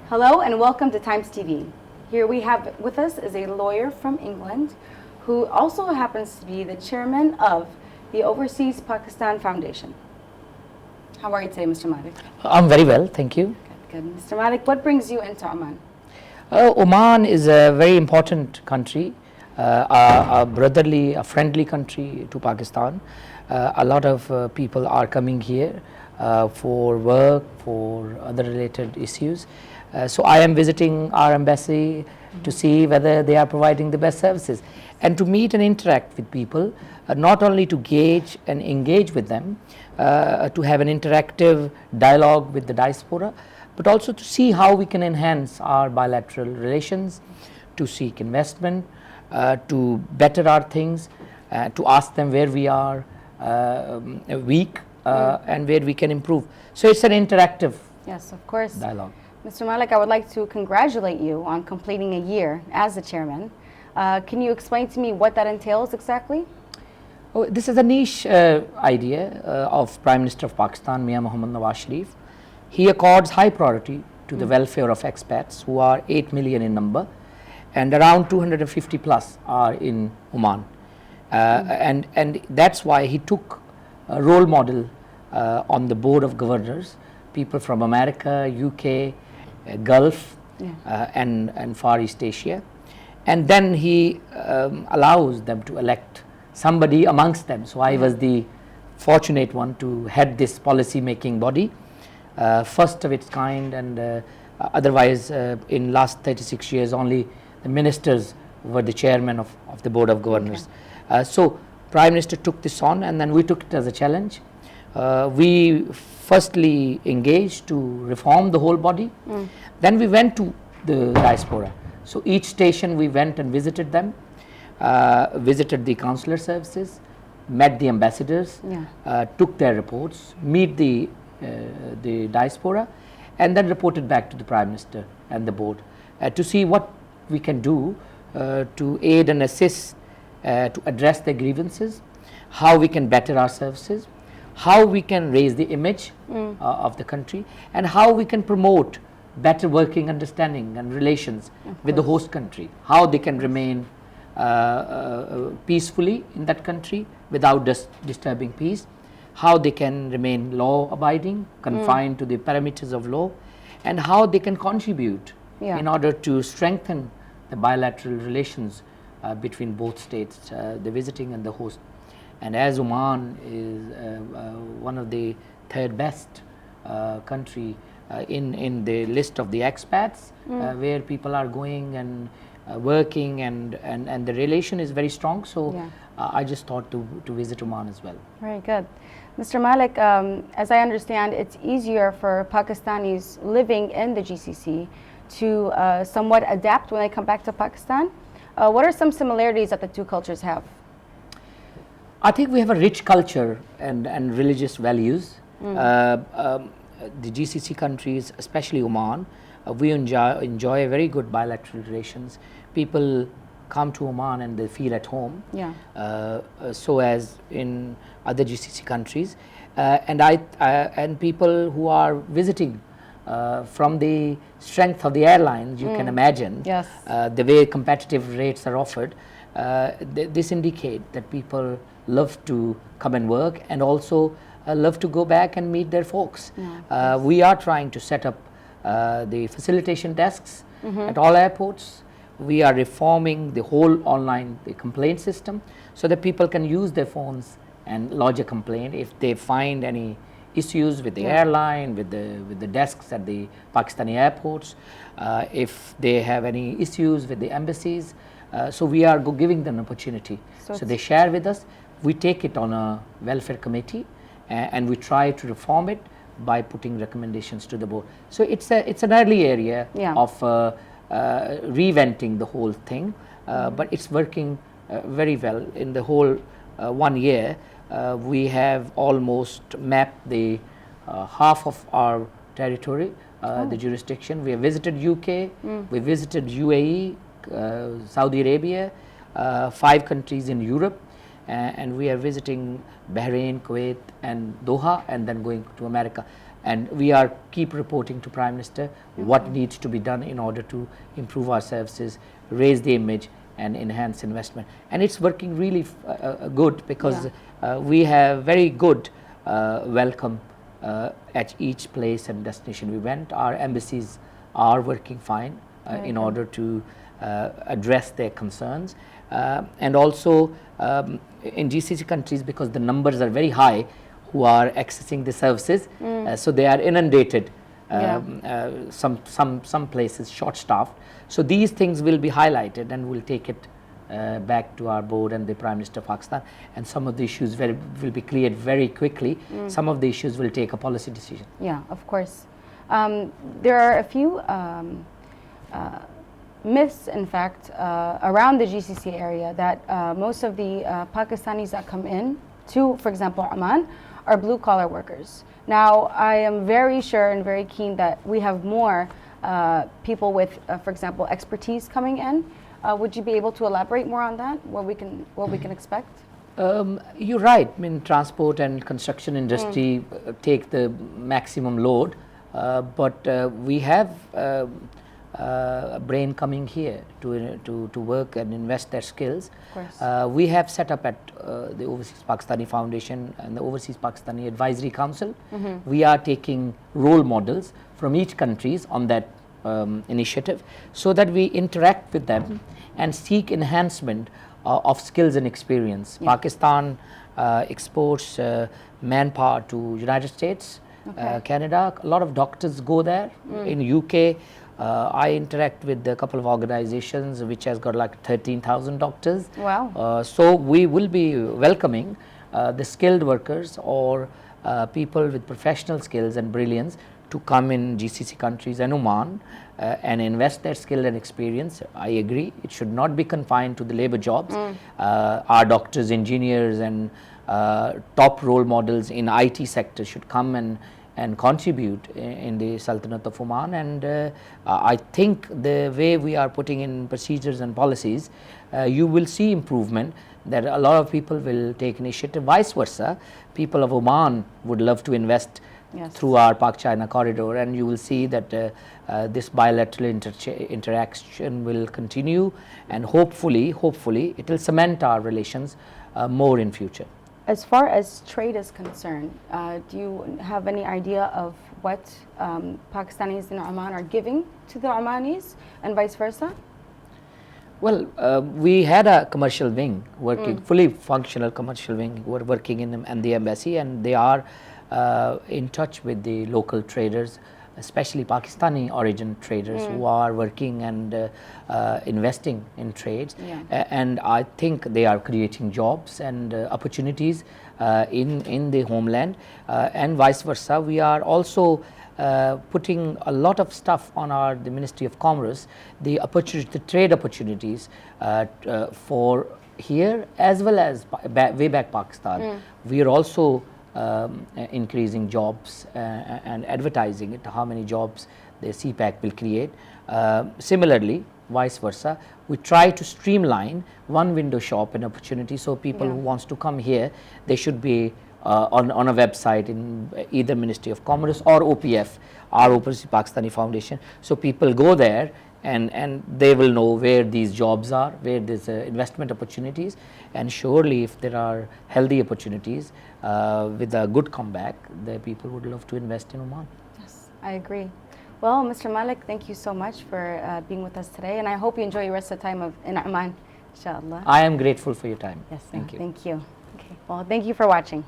Hello and welcome to Times TV. Here we have with us is a lawyer from England who also happens to be the chairman of the Overseas Pakistan Foundation. How are you today, Mr. Malik? I'm very well, thank you. Good. Mr. Malik, what brings you into Oman? Oman is a very important country, a brotherly, a friendly country to Pakistan. A lot of people are coming here for work, for other related issues. So I am visiting our embassy to see whether they are providing the best services and to meet and interact with people, not only to gauge and engage with them, to have an interactive dialogue with the diaspora, but also to see how we can enhance our bilateral relations, to seek investment, to better our things, to ask them where we are weak and where we can improve. So it's an interactive Yes, of course. dialogue. Mr. Malik, I would like to congratulate you on completing a year as the chairman. Can you explain to me what that entails exactly? Oh, this is a niche idea of Prime Minister of Pakistan, Mia Mohammad Nawaz Sharif. He accords high priority to the welfare of expats, who are 8 million in number, and around 250 plus are in Oman. And that's why he took a role model on the board of governors, people from America, UK, Gulf, and Far East Asia. And then he allows them to elect somebody amongst them. So I was the fortunate one to head this policy making body, first of its kind, and otherwise in last 36 years only the ministers were the chairman of the board of governors. So Prime Minister took this on, and then we took it as a challenge. We firstly engaged to reform the whole body, then we went to the diaspora. So each station we went and visited them, visited the consular services, met the ambassadors, took their reports, meet the diaspora, and then reported back to the Prime Minister and the board to see what we can do to aid and assist to address their grievances, how we can better our services, how we can raise the image of the country, and how we can promote better working understanding and relations with the host country, how they can remain peacefully in that country without disturbing peace, how they can remain law abiding, confined to the parameters of law, and how they can contribute in order to strengthen the bilateral relations between both states, the visiting and the host. And as Oman is one of the third best country in the list of the expats, where people are going and working, and the relation is very strong. So I just thought to visit Oman as well. Very good. Mr. Malik, as I understand, it's easier for Pakistanis living in the GCC to somewhat adapt when they come back to Pakistan. What are some similarities that the two cultures have? I think we have a rich culture and religious values. The GCC countries, especially Oman, we enjoy very good bilateral relations. People come to Oman and they feel at home, so as in other GCC countries. And people who are visiting from the strength of the airlines, you can imagine the way competitive rates are offered. This indicate that people love to come and work, and also love to go back and meet their folks. We are trying to set up the facilitation desks at all airports. We are reforming the whole online complaint system so that people can use their phones and lodge a complaint if they find any issues with the airline, with the desks at the Pakistani airports, if they have any issues with the embassies. So we are giving them an opportunity. So they share with us. We take it on a welfare committee, and we try to reform it by putting recommendations to the board. So it's an early area of reinventing the whole thing, but it's working very well. In the whole 1 year, we have almost mapped the half of our territory, the jurisdiction. We have visited UK, we visited UAE, Saudi Arabia, 5 countries in Europe, and we are visiting Bahrain, Kuwait, and Doha, and then going to America. and we are keep reporting to Prime Minister what needs to be done in order to improve our services, raise the image and enhance investment. And it's working really good, because we have very good welcome at each place and destination we went. Our embassies are working fine in order to address their concerns, and also in GCC countries, because the numbers are very high who are accessing the services, so they are inundated. Some places short-staffed. So these things will be highlighted, and we'll take it back to our board and the Prime Minister of Pakistan, and some of the issues will be cleared very quickly. Some of the issues will take a policy decision. Yeah, of course. There are a few myths, in fact, around the GCC area, that most of the Pakistanis that come in to, for example, Oman, are blue-collar workers. Now, I am very sure and very keen that we have more people with, for example, expertise coming in. Would you be able to elaborate more on that? What we can expect? You're right. I mean, transport and construction industry take the maximum load, but we have a brain coming here to work and invest their skills. We have set up at the Overseas Pakistani Foundation and the Overseas Pakistani Advisory Council. We are taking role models from each countries on that initiative, so that we interact with them and seek enhancement of skills and experience. Pakistan exports manpower to United States, Canada. A lot of doctors go there. In UK, I interact with a couple of organizations which has got like 13,000 doctors. Wow. So we will be welcoming the skilled workers or people with professional skills and brilliance to come in GCC countries and Oman and invest their skill and experience. I agree, it should not be confined to the labor jobs. Our doctors, engineers and top role models in IT sector should come and contribute in the Sultanate of Oman. And I think the way we are putting in procedures and policies, you will see improvement, that a lot of people will take initiative. Vice versa, people of Oman would love to invest through our Pak-China corridor, and you will see that this bilateral interaction will continue, and hopefully it will cement our relations more in future. As far as trade is concerned, do you have any idea of what Pakistanis in Oman are giving to the Omanis and vice versa? Well, we had a commercial wing working, fully functional commercial wing, who are working in the embassy, and they are in touch with the local traders, especially Pakistani origin traders who are working and investing in trades. And I think they are creating jobs and opportunities in the homeland, and vice versa. We are also putting a lot of stuff on the Ministry of Commerce, the trade opportunities for here as well as way back Pakistan. We are also increasing jobs and advertising it, how many jobs the CPAC will create. Similarly, vice versa, we try to streamline one window shop and opportunity, so people who wants to come here, they should be on a website in either Ministry of Commerce or OPF, our Overseas Pakistani Foundation. So people go there and they will know where these jobs are, where there's investment opportunities, and surely if there are healthy opportunities with a good comeback, the people would love to invest in Oman. Yes, I agree. Well, Mr. Malik, thank you so much for being with us today, and I hope you enjoy your rest of the time in Oman, inshallah. I am grateful for your time. Yes, thank you. Thank you. Okay, well, thank you for watching.